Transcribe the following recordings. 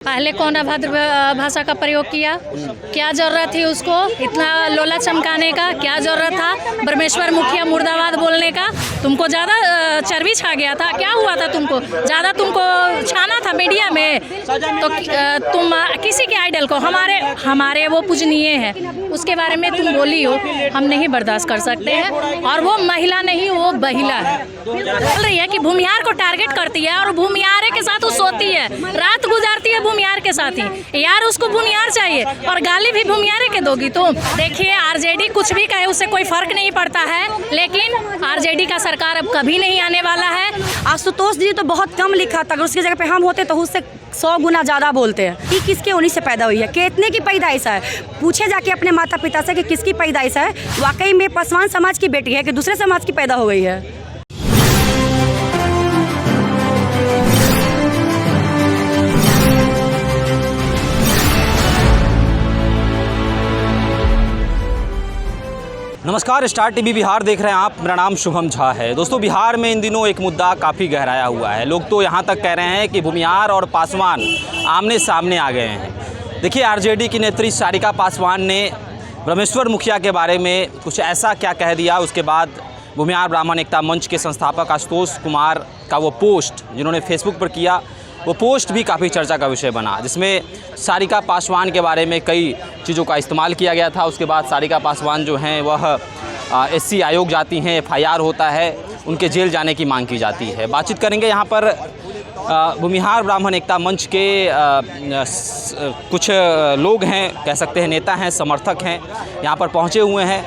पहले कौन अभद्र भाषा का प्रयोग किया? क्या जरूरत थी उसको इतना लोला चमकाने का? क्या जरूरत था ब्रह्मेश्वर मुखिया मुर्दाबाद बोलने का? तुमको ज़्यादा चर्बी छा गया था? क्या हुआ था तुमको? ज़्यादा तुमको छाना था मीडिया में? तो तुम किसी के आइडल को हमारे वो पूजनीय है उसके बारे में तुम बोली हो, हम नहीं बर्दाश्त कर सकते हैं। और वो महिला नहीं, वो बहिला है। बोल रही है कि भूमिहार को टारगेट करती है और भूमिहार के साथ वो सोती है, रात गुजारती है भूमिहार के साथ ही। यार उसको भूमिहार चाहिए और गाली भी भूमिहार के दोगी तुम। देखिए आरजेडी कुछ भी कहे उससे कोई फर्क नहीं पड़ता है, लेकिन आरजेडी का सरकार अब कभी नहीं आने वाला है। आशुतोष जी तो बहुत कम लिखा था, अगर उसकी जगह पे हम होते तो उससे 100 गुना ज़्यादा बोलते हैं कि किसके उन्हीं से पैदा हुई है, कितने की पैदाइश है। पूछे जाके अपने माता पिता से कि किसकी पैदाइश है, वाकई में पासवान समाज की बेटी है कि दूसरे समाज की पैदा हो गई है। नमस्कार, स्टार टीवी बिहार देख रहे हैं आप। मेरा नाम शुभम झा है। दोस्तों, बिहार में इन दिनों एक मुद्दा काफ़ी गहराया हुआ है। लोग तो यहाँ तक कह रहे हैं कि भूमिहार और पासवान आमने सामने आ गए हैं। देखिए, आरजेडी की नेत्री सारिका पासवान ने ब्रह्मेश्वर मुखिया के बारे में कुछ ऐसा क्या कह दिया। उसके बाद भूमिहार ब्राह्मण एकता मंच के संस्थापक आशुतोष कुमार का वो पोस्ट जिन्होंने फेसबुक पर किया, वो पोस्ट भी काफ़ी चर्चा का विषय बना, जिसमें सारिका पासवान के बारे में कई चीज़ों का इस्तेमाल किया गया था। उसके बाद सारिका पासवान जो हैं वह एससी आयोग जाती हैं, FIR होता है, उनके जेल जाने की मांग की जाती है। बातचीत करेंगे यहाँ पर भूमिहार ब्राह्मण एकता मंच के कुछ लोग हैं, कह सकते हैं नेता हैं, समर्थक हैं, यहाँ पर पहुँचे हुए हैं।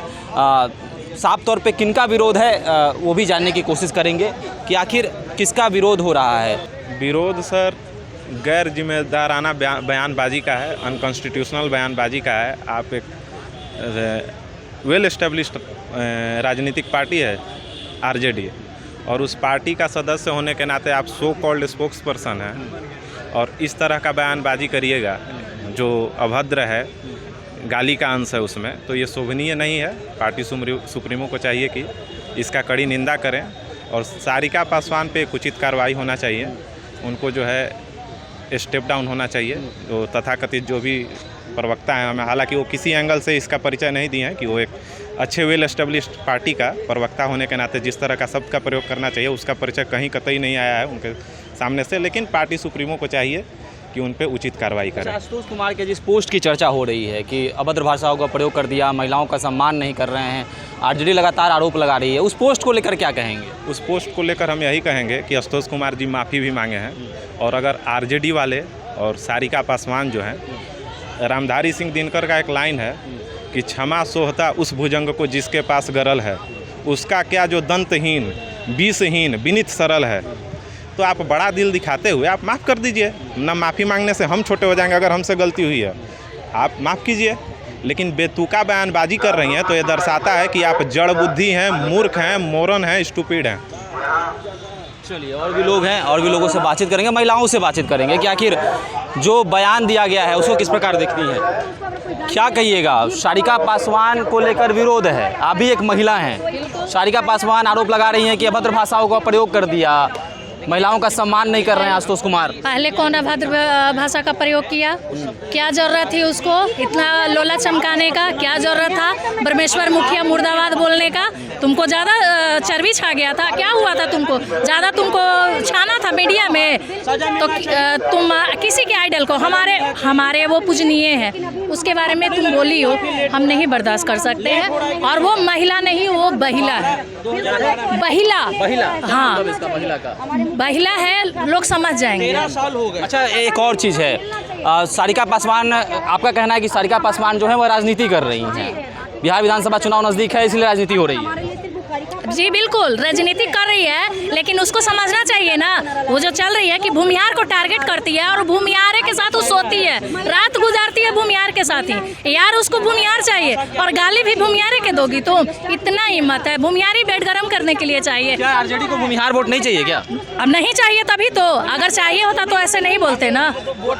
साफ तौर पे किनका विरोध है वो भी जानने की कोशिश करेंगे कि आखिर किसका विरोध हो रहा है। विरोध सर गैर जिम्मेदाराना बयानबाजी का है, अनकॉन्स्टिट्यूशनल बयानबाजी का है। आप एक वेल एस्टेब्लिश्ड राजनीतिक पार्टी है आरजेडी, और उस पार्टी का सदस्य होने के नाते आप सो कॉल्ड स्पोक्स पर्सन हैं और इस तरह का बयानबाजी करिएगा जो अभद्र है, गाली का अंश है उसमें, तो ये शोभनीय नहीं है। पार्टी सुप्रीमो को चाहिए कि इसका कड़ी निंदा करें और सारिका पासवान पे एक उचित कार्रवाई होना चाहिए। उनको जो है स्टेप डाउन होना चाहिए। तो तथाकथित जो भी प्रवक्ता हैं, हमें हालांकि वो किसी एंगल से इसका परिचय नहीं दिए हैं कि वो एक अच्छे वेल एस्टेब्लिश्ड पार्टी का प्रवक्ता होने के नाते जिस तरह का शब्द का प्रयोग करना चाहिए उसका परिचय कहीं कतई नहीं आया है उनके सामने से। लेकिन पार्टी सुप्रीमो को चाहिए कि उन पे उचित कार्रवाई करें। आशुतोष कुमार के जिस पोस्ट की चर्चा हो रही है कि अभद्र भाषाओं का प्रयोग कर दिया, महिलाओं का सम्मान नहीं कर रहे हैं, आरजेडी लगातार आरोप लगा रही है, उस पोस्ट को लेकर क्या कहेंगे? उस पोस्ट को लेकर हम यही कहेंगे कि आशुतोष कुमार जी माफ़ी भी मांगे हैं, और अगर आरजेडी वाले और सारिका पासवान जो हैं, रामधारी सिंह दिनकर का एक लाइन है कि क्षमा सोहता उस भुजंग को जिसके पास गरल है, उसका क्या जो दंतहीन बीसहीन विनित सरल है। तो आप बड़ा दिल दिखाते हुए आप माफ़ कर दीजिए ना। माफ़ी मांगने से हम छोटे हो जाएंगे। अगर हमसे गलती हुई है आप माफ़ कीजिए, लेकिन बेतुका बयानबाजी कर रही हैं तो ये दर्शाता है कि आप जड़ बुद्धि हैं, मूर्ख हैं, मोरन हैं, स्टूपिड हैं। चलिए, और भी लोग हैं, और भी लोगों से बातचीत करेंगे, महिलाओं से बातचीत करेंगे कि आखिर जो बयान दिया गया है उसको किस प्रकार देखती है। क्या कहिएगा? सारिका पासवान को लेकर विरोध है, आप भी एक महिला हैं। सारिका पासवान आरोप लगा रही हैं कि अभद्र भाषाओं का प्रयोग कर दिया, महिलाओं का सम्मान नहीं कर रहे हैं आशुतोष कुमार। पहले कौन अभद्र भाषा का प्रयोग किया? क्या जरूरत थी उसको इतना लोला चमकाने का? क्या जरूरत था ब्रह्मेश्वर मुखिया मुर्दाबाद बोलने का? तुमको ज़्यादा चर्बी छा गया था? क्या हुआ था तुमको? ज़्यादा तुमको छाना था मीडिया में? तो तुम किसी के आइडल को हमारे वो पूजनीय है उसके बारे में तुम बोली हो, हम नहीं बर्दाश्त कर सकते हैं। और वो महिला नहीं, वो बहिला है। बहिला, हाँ, बहिला है, लोग समझ जाएंगे। अच्छा, एक और चीज़ है, सारिका पासवान, आपका कहना है कि सारिका पासवान जो है वो राजनीति कर रही हैं। बिहार विधानसभा चुनाव नज़दीक है, इसलिए राजनीति हो रही है। जी बिल्कुल, राजनीति कर रही है, लेकिन उसको समझना चाहिए ना, वो जो चल रही है कि भूमिहार को टारगेट करती है और भूमिहार के साथ वो सोती है, रात गुजारती है भूमिहार के साथ ही। यार उसको भूमिहार चाहिए और गाली भी भूमिहार के दोगी तुम? इतना हिम्मत है? भूमिहारी पेट गरम करने के लिए चाहिए। क्या आरजेडी को भूमिहार वोट नहीं चाहिए क्या? अब नहीं चाहिए तभी तो, अगर चाहिए होता तो ऐसे नहीं बोलते ना।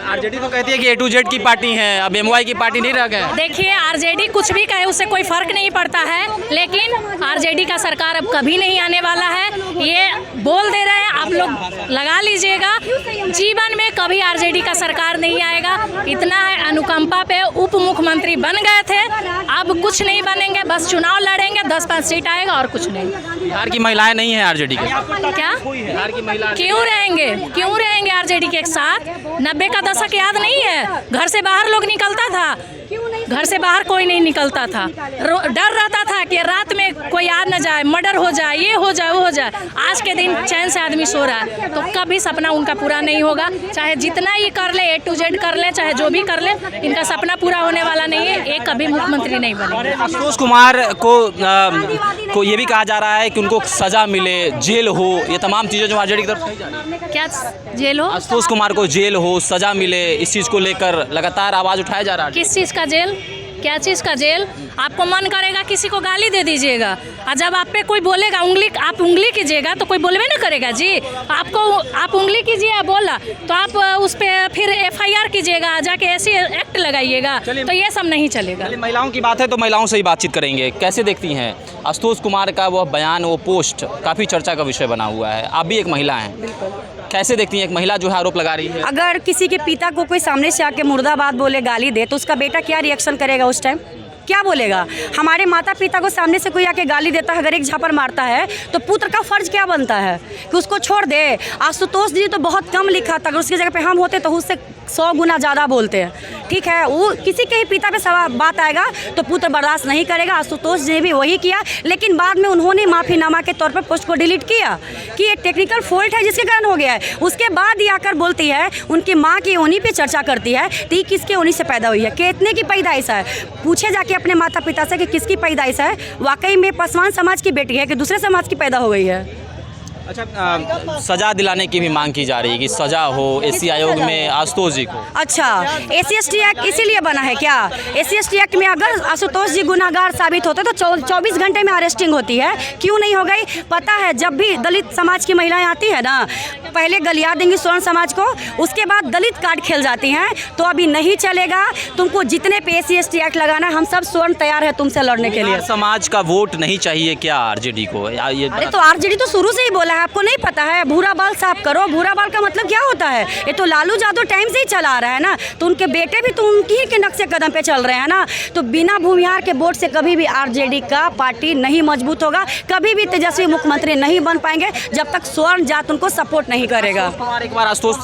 आरजेडी तो कहती है कि A to Z की पार्टी है, अब MY की पार्टी नहीं रह गए। देखिए आरजेडी कुछ भी कहे उससे कोई फर्क नहीं पड़ता है, लेकिन आरजेडी का सरकार अब कभी नहीं आने वाला है। ये बोल दे रहे हैं, आप लोग लगा लीजिएगा, जीवन में कभी आरजेडी का सरकार नहीं आएगा। इतना है अनुकंपा पे उप मुख्यमंत्री बन गए थे, अब कुछ नहीं बनेंगे, बस चुनाव लड़ेंगे, 10-5 सीट आएगा और कुछ नहीं। बिहार की महिलाएं नहीं हैं आरजेडी के क्या बिहार की महिला क्यों रहेंगे आरजेडी के साथ? 90 का दशक याद नहीं है? घर से बाहर लोग निकलता था, घर से बाहर कोई नहीं निकलता था, डर रहता था कि रात में कोई आ न जाए, मर्डर हो जाए, ये हो जाए, वो हो जाए। आज के दिन चैन से आदमी सो रहा है, तो कभी सपना उनका पूरा नहीं होगा। चाहे जितना ही कर ले, A to Z कर ले, चाहे जो भी कर ले, इनका सपना पूरा होने वाला नहीं है। ये कभी मुख्यमंत्री नहीं बनेंगे। आशुतोष कुमार को ये भी कहा जा रहा है कि उनको सजा मिले, जेल हो, ये तमाम चीज़ें जो आरजेडी की तरफ से जा रही हैं। क्या जेल हो? आशुतोष कुमार को जेल हो, सजा मिले, इस चीज़ को लेकर लगातार आवाज़ उठाया जा रहा है। किस चीज़ का जेल? क्या चीज़ का जेल? आपको मन करेगा किसी को गाली दे दीजिएगा, और जब आप पे कोई बोलेगा आप उंगली कीजिएगा तो कोई बोलबे ना करेगा जी। आप उंगली कीजिए बोला तो आप उस पर फिर FIR कीजिएगा, जाके ऐसी एक्ट लगाइएगा, तो ये सब नहीं चलेगा। महिलाओं की बात है तो महिलाओं से ही बातचीत करेंगे। कैसे देखती हैं आशुतोष कुमार का वह बयान, वो पोस्ट काफ़ी चर्चा का विषय बना हुआ है। आप भी एक महिला हैं, कैसे देखती हैं एक महिला जो है आरोप लगा रही है? अगर किसी के पिता को कोई सामने से आके मुर्दाबाद बोले, गाली दे, तो उसका बेटा क्या रिएक्शन करेगा उस टाइम? क्या बोलेगा? हमारे माता पिता को सामने से कोई आके गाली देता है, अगर एक झापड़ मारता है, तो पुत्र का फर्ज क्या बनता है कि उसको छोड़ दे? आशुतोष जी तो बहुत कम लिखा था, अगर उसकी जगह पे हम होते तो उससे 100 गुना ज़्यादा बोलते हैं। ठीक है, वो किसी के ही पिता पे बात आएगा तो पुत्र बर्दाश्त नहीं करेगा। आशुतोष जी ने भी वही किया, लेकिन बाद में उन्होंने माफ़ीनामा के तौर पर पोस्ट को डिलीट किया कि एक टेक्निकल फॉल्ट है जिसके कारण हो गया है। उसके बाद ही आकर बोलती है, उनकी माँ की योनि पे चर्चा करती है, तो ये किसके योनि से पैदा हुई है, कितने की पैदाइश है? पूछे जाके अपने माता पिता से कि किसकी पैदाइश है, वाकई में पासवान समाज की बेटी है कि दूसरे समाज की पैदा हो गई है। अच्छा, सजा दिलाने की भी मांग की जा रही है कि सजा हो एससी आयोग में आशुतोष जी को। अच्छा, SC/ST एक्ट इसीलिए बना है क्या? SC/ST एक्ट में अगर आशुतोष जी गुनाहगार साबित होते तो 24 घंटे में अरेस्टिंग होती है, क्यों नहीं हो गई? पता है, जब भी दलित समाज की महिलाएं आती है ना, पहले गलिया देंगी स्वर्ण समाज को, उसके बाद दलित कार्ड खेल जाती हैं। तो अभी नहीं चलेगा, तुमको जितने पे SC/ST एक्ट लगाना, हम सब स्वर्ण तैयार है तुमसे लड़ने के लिए। समाज का वोट नहीं चाहिए क्या आरजेडी को? अरे तो आरजेडी तो शुरू से ही बोला है, आपको नहीं पता है? भूरा बाल साफ करो। भूरा बाल का मतलब क्या होता है? ये तो लालू यादव टाइम से ही चला रहा है ना, तो उनके बेटे भी तो उनकी ही के नक्शे कदम पे चल रहे हैं ना। तो बिना भूमिहार के वोट से कभी भी आरजेडी का पार्टी नहीं मजबूत होगा, कभी भी तेजस्वी मुख्यमंत्री नहीं बन पाएंगे जब तक स्वर्ण जात उनको सपोर्ट नहीं करेगा। एक बार आशुतोष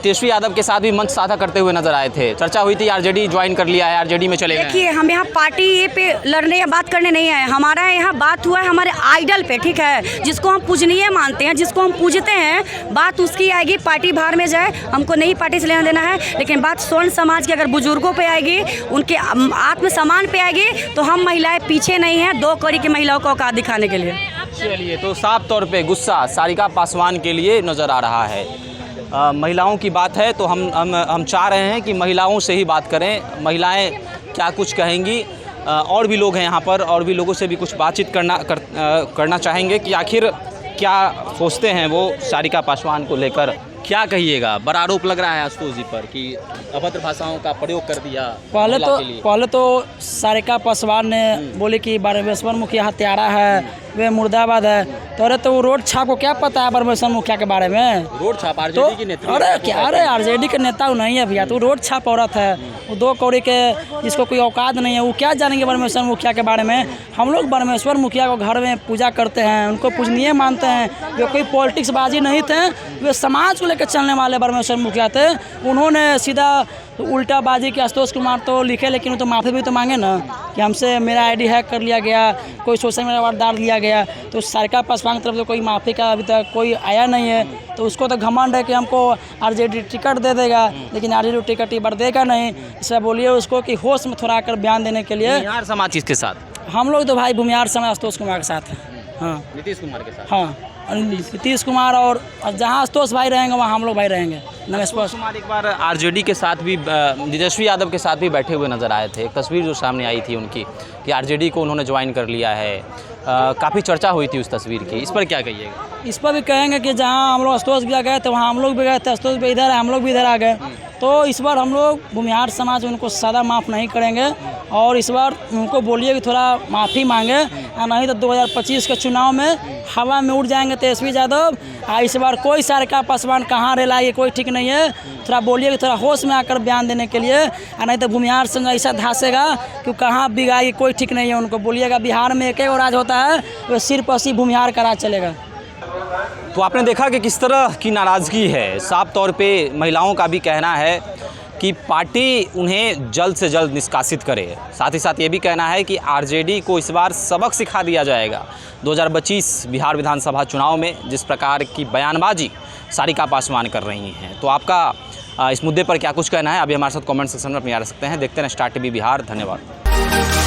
तेजस्वी यादव के साथ भी मंच साझा करते हुए नजर आए थे, चर्चा हुई थी आरजेडी ज्वाइन कर लिया है, आरजेडी में चले गए। देखिए, हम यहाँ पार्टी पे लड़ने या बात करने नहीं आए, हमारा यहाँ बात हुआ है हमारे आइडल पे, ठीक है, जिसको हम पूजनीय मानते हैं, जिसको हम पूजते हैं, बात उसकी आएगी। पार्टी बाहर में जाए, हमको नहीं पार्टी से लेना देना है, लेकिन बात स्वर्ण समाज के अगर बुजुर्गों पे आएगी, उनके आत्मसम्मान पे आएगी, तो हम महिलाएं पीछे नहीं हैं 2 कड़ी की महिलाओं को औकात दिखाने के लिए। चलिए, तो साफ तौर पे गुस्सा सारिका पासवान के लिए नज़र आ रहा है। महिलाओं की बात है तो हम चाह रहे हैं कि महिलाओं से ही बात करें, महिलाएं क्या कुछ कहेंगी। और भी लोग हैं यहाँ पर, और भी लोगों से भी कुछ बातचीत करना चाहेंगे कि आखिर क्या सोचते हैं वो सारिका पासवान को लेकर। क्या कहिएगा? बड़ा आरोप लग रहा है आशुतोष जी पर कि अभद्र भाषाओं का प्रयोग कर दिया। पहले तो सारिका पासवान ने बोले कि ब्रह्मेश्वर मुखिया हत्यारा है, वे मुर्दाबाद है। तो अरे तो रोड छाप को क्या पता है ब्रह्मेश्वर मुखिया के बारे में? रोड छाप आरजेडी की नेता? अरे क्या, अरे आरजेडी के नेता वो नहीं है भैया, तो रोड छाप औरत है, वो 2 कौड़ी के, जिसको कोई औकात नहीं है, वो क्या जानेंगे ब्रह्मेश्वर मुखिया के बारे में? हम लोग ब्रह्मेश्वर मुखिया को घर में पूजा करते हैं, उनको पूजनीय मानते हैं। वे कोई पॉलिटिक्स बाजी नहीं थे, वे समाज को लेकर चलने वाले ब्रह्मेश्वर मुखिया थे। उन्होंने सीधा उल्टा बाजी की आशुतोष कुमार तो लिखे, लेकिन वो तो माफ़ी भी तो मांगे ना कि हमसे मेरा ID हैक कर लिया गया, कोई सोशल मीडिया पर डाल दिया गया। तो सारिका पासवान की तरफ से कोई माफ़ी का अभी तक कोई आया नहीं है, तो उसको तो घमंड है कि हमको आरजेडी टिकट दे देगा, लेकिन आरजेडी टिकट बार देगा नहीं। इसलिए बोलिए उसको कि होश में थोड़ा आकर बयान देने के लिए। भूमिहार समाज किसके साथ? हम लोग तो भाई भूमिहार समाज आशुतोष कुमार के साथ हैं। हाँ, नीतीश कुमार के साथ। हाँ, नीतीश कुमार, और जहाँ आशुतोष भाई रहेंगे वहाँ हम लोग भाई रहेंगे। आशुतोष कुमार एक बार आरजेडी के साथ भी, तेजस्वी यादव के साथ भी बैठे हुए नजर आए थे। एक तस्वीर जो सामने आई थी उनकी कि आरजेडी को उन्होंने ज्वाइन कर लिया है, काफ़ी चर्चा हुई थी उस तस्वीर की। इस पर क्या कहिएगा? इस पर भी कहेंगे कि जहाँ हम लोग आशुतोष भी गए थे वहाँ हम लोग भी गए थे, आशुतोष भी इधर है, हम लोग भी इधर आ गए। तो इस बार हम लोग भूमिहार समाज उनको सदा माफ़ नहीं करेंगे, और इस बार उनको बोलिए कि थोड़ा माफ़ी मांगे, और नहीं तो 2025 के चुनाव में हवा में उड़ जाएंगे तेजस्वी यादव। इस बार कोई सारिका पासवान कहाँ रेलाए कोई ठीक नहीं है। थोड़ा बोलिए कि थोड़ा होश में आकर बयान देने के लिए, और नहीं तो भूमिहार संघ ऐसा धासेगा कि कहाँ बिगाएगी कोई ठीक नहीं है। उनको बोलिएगा बिहार में एक ही राज होता है, वो सिर्फ असी भूमिहार का राज चलेगा। तो आपने देखा कि किस तरह की नाराज़गी है। साफ तौर पे महिलाओं का भी कहना है कि पार्टी उन्हें जल्द से जल्द निष्कासित करे। साथ ही साथ ये भी कहना है कि आरजेडी को इस बार सबक सिखा दिया जाएगा 2025 बिहार विधानसभा चुनाव में, जिस प्रकार की बयानबाजी सारिका पासवान कर रही हैं। तो आपका इस मुद्दे पर क्या कुछ कहना है, अभी हमारे साथ कमेंट सेक्शन में अपनी आ सकते हैं। देखते हैं स्टार टीवी बिहार। धन्यवाद।